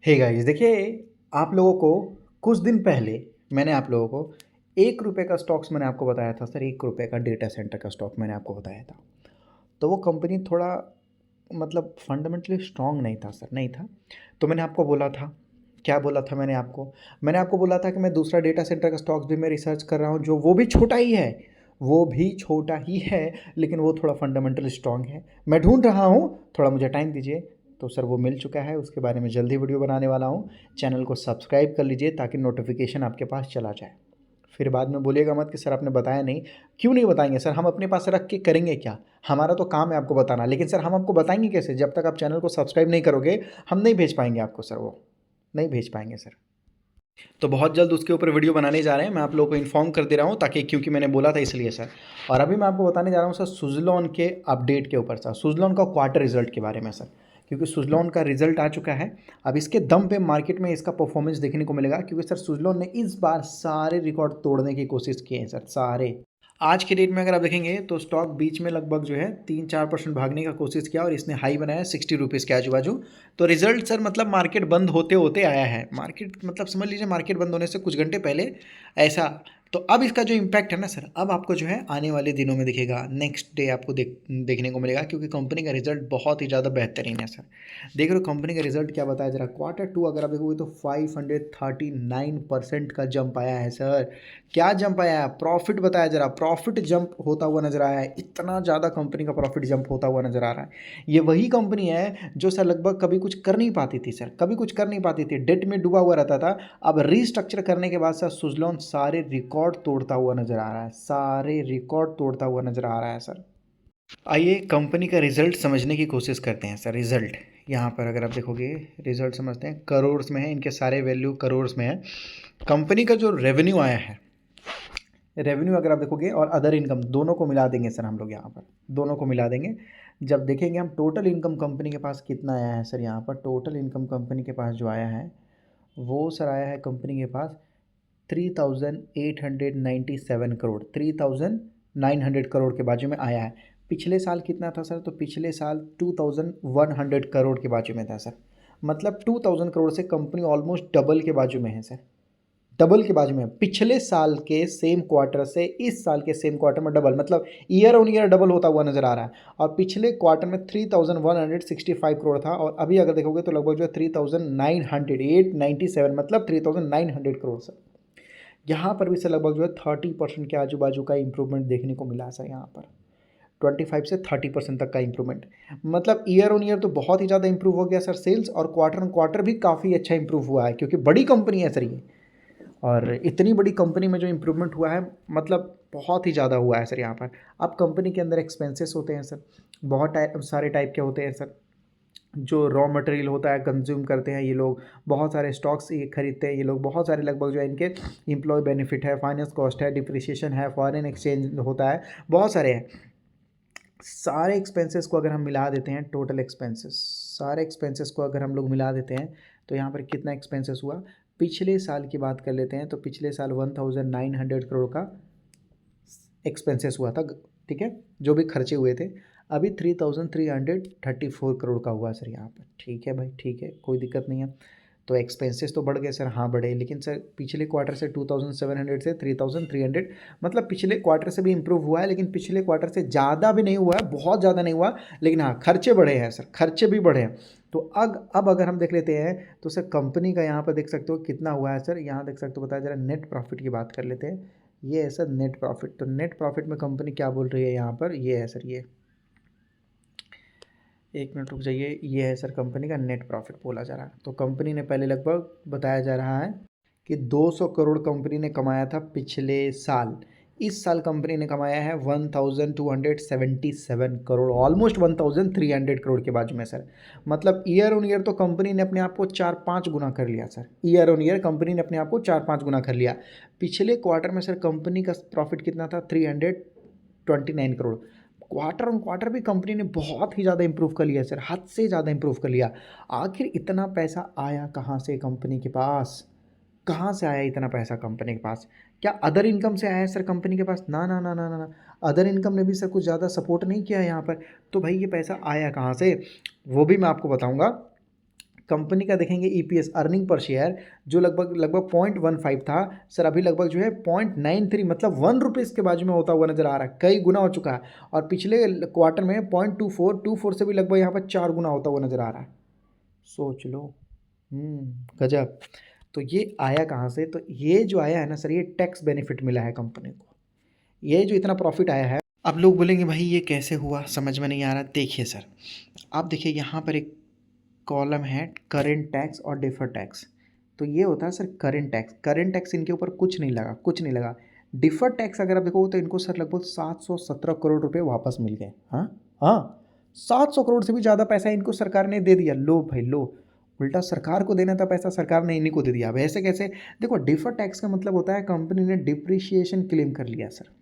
Hey guys, देखिए आप लोगों को कुछ दिन पहले मैंने आप लोगों को ₹1 का स्टॉक्स मैंने आपको बताया था सर। ₹1 का डेटा सेंटर का स्टॉक मैंने आपको बताया था। तो वो कंपनी थोड़ा मतलब फंडामेंटली स्ट्रांग नहीं था सर, नहीं था। तो मैंने आपको बोला था, क्या बोला था मैंने आपको बोला था कि मैं दूसरा डेटा सेंटर का स्टॉक्स भी मैं रिसर्च कर रहा हूँ, जो वो भी छोटा ही है, वो भी छोटा ही है, लेकिन वो थोड़ा फंडामेंटली स्ट्रांग है। मैं ढूंढ रहा हूँ, थोड़ा मुझे टाइम दीजिए। तो सर वो मिल चुका है, उसके बारे में जल्दी वीडियो बनाने वाला हूँ। चैनल को सब्सक्राइब कर लीजिए ताकि नोटिफिकेशन आपके पास चला जाए। फिर बाद में बोलिएगा मत कि सर आपने बताया नहीं। क्यों नहीं बताएंगे सर, हम अपने पास रख के करेंगे क्या? हमारा तो काम है आपको बताना, लेकिन सर हम आपको बताएंगे कैसे जब तक आप चैनल को सब्सक्राइब नहीं करोगे? हम नहीं भेज पाएंगे आपको सर, वो नहीं भेज पाएंगे सर। तो बहुत जल्द उसके ऊपर वीडियो बनाने जा रहे हैं, मैं आप लोगों को इन्फॉर्म कर दे रहा हूँ, ताकि क्योंकि मैंने बोला था इसलिए सर। और अभी मैं आपको बताने जा रहा हूँ सर सुज़लॉन के अपडेट के ऊपर सर, सुज़लॉन का क्वार्टर रिजल्ट के बारे में सर। क्योंकि सुज़लॉन का रिजल्ट आ चुका है, अब इसके दम पे मार्केट में इसका परफॉर्मेंस देखने को मिलेगा। क्योंकि सर सुज़लॉन ने इस बार सारे रिकॉर्ड तोड़ने की कोशिश की है सर, सारे। आज के डेट में अगर आप देखेंगे तो स्टॉक बीच में लगभग जो है 3-4% भागने का कोशिश किया और इसने हाई बनाया 60 रुपीज़ के आजू बाजू। तो रिजल्ट सर मतलब मार्केट बंद होते होते आया है, मार्केट मतलब समझ लीजिए मार्केट बंद होने से कुछ घंटे पहले ऐसा। तो अब इसका जो इम्पैक्ट है ना सर, अब आपको जो है आने वाले दिनों में दिखेगा, नेक्स्ट डे आपको देखने को मिलेगा। क्योंकि कंपनी का रिजल्ट बहुत ही ज़्यादा बेहतरीन है सर। देख रहे हो कंपनी का रिजल्ट क्या बताया जरा। Q2 अगर आप देखोगे तो 539% का जंप आया है सर। क्या जंप आया है? प्रॉफिट बताया जरा, प्रॉफिट जंप होता हुआ नजर आया है। इतना ज़्यादा कंपनी का प्रॉफिट जंप होता हुआ नजर आ रहा है। ये वही कंपनी है जो सर लगभग कभी कुछ कर नहीं पाती थी सर, कभी कुछ कर नहीं पाती थी, डेट में डूबा हुआ रहता था। अब रीस्ट्रक्चर करने के बाद सर सुज़लॉन सारे रिकॉर्ड तोड़ता हुआ नजर आ रहा है, सारे रिकॉर्ड तोड़ता हुआ नजर आ रहा है सर। आइए कंपनी का रिजल्ट समझने की कोशिश करते हैं सर। रिजल्ट यहाँ पर अगर आप देखोगे, रिजल्ट समझते हैं, करोड़्स में है, इनके सारे वैल्यू करोड़्स में है। कंपनी का जो रेवेन्यू आया है, रेवेन्यू अगर आप देखोगे और अदर इनकम दोनों को मिला देंगे सर, हम लोग यहाँ पर दोनों को मिला देंगे। जब देखेंगे हम टोटल इनकम कंपनी के पास कितना आया है सर, यहाँ पर टोटल इनकम कंपनी के पास जो आया है वो सर आया है कंपनी के पास 3897 करोड़, 3900 करोड़ के बाजू में आया है। पिछले साल कितना था सर? तो पिछले साल 2100 करोड़ के बाजू में था सर। मतलब 2000 करोड़ से कंपनी ऑलमोस्ट डबल के बाजू में है सर, डबल के बाजू में। पिछले साल के सेम क्वार्टर से इस साल के सेम क्वार्टर में डबल, मतलब ईयर ऑन ईयर डबल होता हुआ नजर आ रहा है। और पिछले क्वार्टर में 3165 करोड़ था, और अभी अगर देखोगे तो लगभग जो है 3900 मतलब 3900 करोड़ सर। यहाँ पर भी सर लगभग जो है 30% के आजू बाजू का इंप्रूवमेंट देखने को मिला सर। यहाँ पर 25 से 30% तक का इंप्रूवमेंट, मतलब ईयर ऑन ईयर तो बहुत ही ज़्यादा इंप्रूव हो गया सर सेल्स, और क्वार्टर ऑन क्वार्टर भी काफ़ी अच्छा इंप्रूव हुआ है, क्योंकि बड़ी कंपनी है सर ये। और इतनी बड़ी कंपनी में जो इम्प्रूवमेंट हुआ है मतलब बहुत ही ज़्यादा हुआ है सर। यहाँ पर अब कंपनी के अंदर एक्सपेंसेस होते हैं सर, बहुत सारे टाइप के होते हैं सर। जो रॉ मटेरियल होता है कंज्यूम करते हैं ये लोग, बहुत सारे स्टॉक्स ये खरीदते हैं ये लोग, बहुत सारे लगभग जो है इनके एम्प्लॉय बेनिफिट है, फाइनेंस कॉस्ट है, डिप्रिसिएशन है, फॉरेन एक्सचेंज होता है, बहुत सारे हैं। सारे एक्सपेंसेस को अगर हम मिला देते हैं, टोटल एक्सपेंसेस, सारे एक्सपेंसेस को अगर हम लोग मिला देते हैं तो यहाँ पर कितना एक्सपेंसेस हुआ। पिछले साल की बात कर लेते हैं तो पिछले साल 1900 करोड़ का एक्सपेंसेस हुआ था, ठीक है, जो भी खर्चे हुए थे। अभी 3334 करोड़ का हुआ सर यहाँ पर। ठीक है भाई, ठीक है, कोई दिक्कत नहीं है। तो एक्सपेंसेस तो बढ़ गए सर, हाँ बढ़े, लेकिन सर पिछले क्वार्टर से 2700 से 3300, मतलब पिछले क्वार्टर से भी इम्प्रूव हुआ है, लेकिन पिछले क्वार्टर से ज़्यादा भी नहीं हुआ है, बहुत ज़्यादा नहीं हुआ, लेकिन हाँ खर्चे बढ़े हैं सर, खर्चे भी बढ़े हैं। तो अब अगर हम देख लेते हैं तो सर कंपनी का यहाँ पर देख सकते हो कितना हुआ है सर। यहाँ देख सकते हो, बताया जरा नेट प्रॉफिट की बात कर लेते हैं। ये है सर नेट प्रॉफिट। तो नेट प्रॉफिट में कंपनी क्या बोल रही है यहाँ पर, ये है सर, ये एक मिनट रुक जाइए, ये है सर कंपनी का नेट प्रॉफिट बोला जा रहा है। तो कंपनी ने पहले लगभग बताया जा रहा है कि 200 करोड़ कंपनी ने कमाया था पिछले साल। इस साल कंपनी ने कमाया है 1277 करोड़, ऑलमोस्ट 1300 करोड़ के बाजू में सर। मतलब ईयर ऑन ईयर तो कंपनी ने अपने आप को 4-5 गुना कर लिया sir, year on year company ने अपने आप को 4-5 गुना कर लिया। पिछले क्वार्टर में सर कंपनी का प्रॉफिट कितना था? 329 करोड़। क्वार्टर ऑन क्वार्टर भी कंपनी ने बहुत ही ज़्यादा इंप्रूव कर लिया सर, हद से ज़्यादा इंप्रूव कर लिया। आखिर इतना पैसा आया कहाँ से कंपनी के पास? कहाँ से आया इतना पैसा कंपनी के पास? क्या अदर इनकम से आया है सर कंपनी के पास? ना ना ना ना ना ना, अदर इनकम ने भी सर कुछ ज़्यादा सपोर्ट नहीं किया यहाँ पर। तो भाई ये पैसा आया कहाँ से, वो भी मैं आपको बताऊँगा। कंपनी का देखेंगे EPS अर्निंग पर शेयर जो लगभग 0.15 था सर, अभी लगभग जो है 0.93 मतलब 1 रुपीज़ के बाजू में होता हुआ नज़र आ रहा है, कई गुना हो चुका है। और पिछले क्वार्टर में 0.24 से भी लगभग यहाँ पर 4 गुना होता हुआ नज़र आ रहा है। सोच लो, गजब। तो ये आया कहाँ से? तो ये जो आया है ना सर, ये टैक्स बेनिफिट मिला है कंपनी को, ये जो इतना प्रॉफिट आया है। अब लोग बोलेंगे भाई ये कैसे हुआ, समझ में नहीं आ रहा। देखिए सर, आप देखिए यहाँ पर एक कॉलम है करेंट टैक्स और डिफर्ड टैक्स। तो ये होता है sir current tax. Current tax इनके ऊपर कुछ नहीं लगा, कुछ नहीं लगा। डिफर्ड टैक्स अगर आप देखोगे तो इनको सर लगभग 717 करोड़ रुपए वापस मिल गए। हाँ हाँ, 700 करोड़ से भी ज़्यादा पैसा इनको सरकार ने दे दिया। लो भाई लो, उल्टा सरकार को देना था पैसा, सरकार ने इन्हीं को दे दिया। अब ऐसे कैसे? देखो, डिफर्ड टैक्स का मतलब होता है कंपनी ने डिप्रिशिएशन क्लेम कर लिया सर।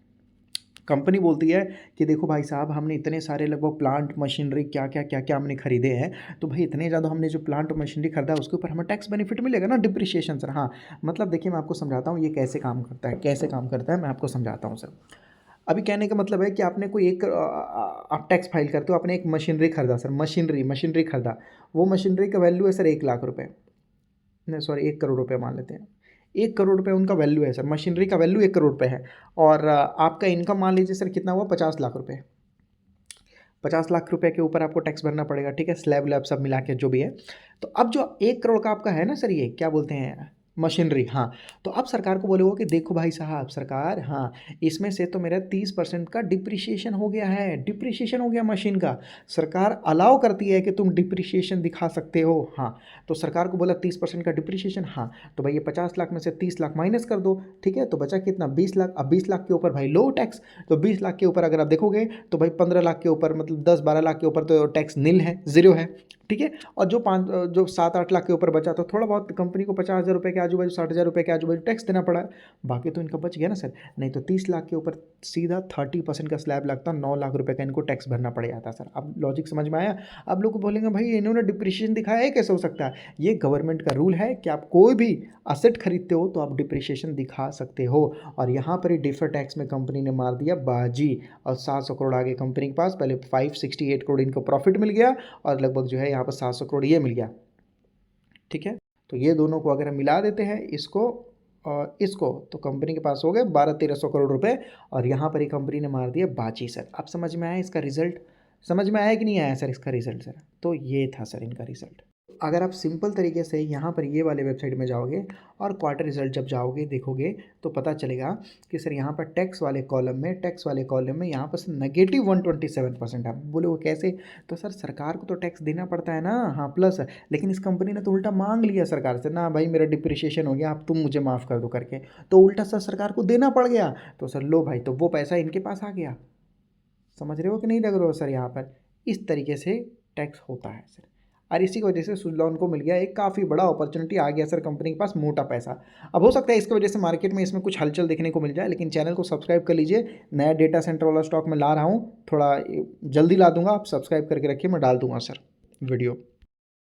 कंपनी बोलती है कि देखो भाई साहब, हमने इतने सारे लगभग प्लांट मशीनरी क्या क्या हमने खरीदे हैं, तो भाई इतने ज़्यादा हमने जो प्लांट और मशीनरी खरीदा उसके ऊपर हमें टैक्स बेनिफिट मिलेगा ना, डिप्रिशिएशन सर। हाँ, मतलब देखिए मैं आपको समझाता हूँ ये कैसे काम करता है, कैसे काम करता है मैं आपको समझाता हूँ सर। अभी कहने का मतलब है कि आपने कोई एक आप टैक्स फाइल करते हो, आपने एक मशीनरी खरीदा सर, मशीनरी खरीदा, वो मशीनरी का वैल्यू है सर 1 लाख रुपये, नहीं सॉरी 1 करोड़ रुपये मान लेते हैं। 1 करोड़ रुपये उनका वैल्यू है सर, मशीनरी का वैल्यू 1 करोड़ रुपये है। और आपका इनकम मान लीजिए सर कितना हुआ, 50 लाख रुपये। 50 लाख रुपये के ऊपर आपको टैक्स भरना पड़ेगा, ठीक है, स्लैब व्लैब सब मिला के जो भी है। तो अब जो 1 करोड़ का आपका है ना सर, ये क्या बोलते हैं, मशीनरी। हाँ, तो अब सरकार को बोलोगे कि देखो भाई साहब सरकार, हाँ इसमें से तो मेरा 30% का डिप्रिशिएशन हो गया है, डिप्रिशिएशन हो गया मशीन का। सरकार अलाउ करती है कि तुम डिप्रिशिएशन दिखा सकते हो। हाँ, तो सरकार को बोला 30% का डिप्रिशिएशन। हाँ, तो भाई ये 50 लाख में से 30 लाख माइनस कर दो, ठीक है, तो बचा कितना, 20 लाख। अब 20 लाख के ऊपर भाई लो टैक्स, तो 20 लाख के ऊपर अगर आप देखोगे तो भाई 15 लाख के ऊपर मतलब 10-12 लाख के ऊपर तो टैक्स नील है, ज़ीरो है, ठीक है। और जो 7-8 लाख के ऊपर बचा तो थोड़ा बहुत कंपनी को 50,000 रुपये के आजू बाजू, 60,000 रुपये के आजू बाजू टैक्स देना पड़ा, बाकी तो इनका बच गया ना सर। नहीं तो 30 लाख के ऊपर सीधा 30% का स्लैब लगता, 9 लाख रुपये का इनको टैक्स भरना पड़ जाता सर। अब लॉजिक समझ में आया? अब लोग बोलेंगे भाई इन्होंने डिप्रिशिएशन दिखाया है, कैसे हो सकता है? ये गवर्नमेंट का रूल है कि आप कोई भी असेट खरीदते हो तो आप डिप्रिशिएशन दिखा सकते हो। और यहाँ पर ही डिफर टैक्स में कंपनी ने मार दिया बाजी, और 700 करोड़ आ गए कंपनी के पास। पहले 568 करोड़ इनको प्रॉफिट मिल गया, और लगभग जो है यहाँ पर 700 करोड़ ये मिल गया, ठीक है। तो ये दोनों को अगर हम मिला देते हैं, इसको और इसको, तो कंपनी के पास हो गए 1200-1300 करोड़ रुपए, और यहाँ पर ही कंपनी ने मार दिया बाजी सर। अब समझ में आया इसका रिजल्ट? समझ में आया कि नहीं आया सर इसका रिजल्ट सर? तो ये था सर इनका रिजल्ट। अगर आप सिंपल तरीके से यहाँ पर ये वाले वेबसाइट में जाओगे और क्वार्टर रिजल्ट जब जाओगे देखोगे तो पता चलेगा कि सर यहाँ पर टैक्स वाले कॉलम में यहाँ पर नेगेटिव 127% है। बोले वो कैसे? तो सर सरकार को तो टैक्स देना पड़ता है ना, हाँ प्लस, लेकिन इस कंपनी ने तो उल्टा मांग लिया सरकार से, ना भाई मेरा डिप्रिशिएशन हो गया, आप तुम मुझे माफ़ कर दो करके, तो उल्टा सर सरकार को देना पड़ गया। तो सर लो भाई, तो वो पैसा इनके पास आ गया। समझ रहे हो कि नहीं लग रहे हो सर? यहाँ पर इस तरीके से टैक्स होता है सर, और इसी की वजह से सुजलॉन को मिल गया एक काफ़ी बड़ा अपॉर्चुनिटी, आ गया सर कंपनी के पास मोटा पैसा। अब हो सकता है इसकी वजह से मार्केट में इसमें कुछ हलचल देखने को मिल जाए, लेकिन चैनल को सब्सक्राइब कर लीजिए। नया डेटा सेंटर वाला स्टॉक मैं ला रहा हूँ, थोड़ा जल्दी ला दूंगा, आप सब्सक्राइब करके रखिए, मैं डाल दूंगा सर वीडियो।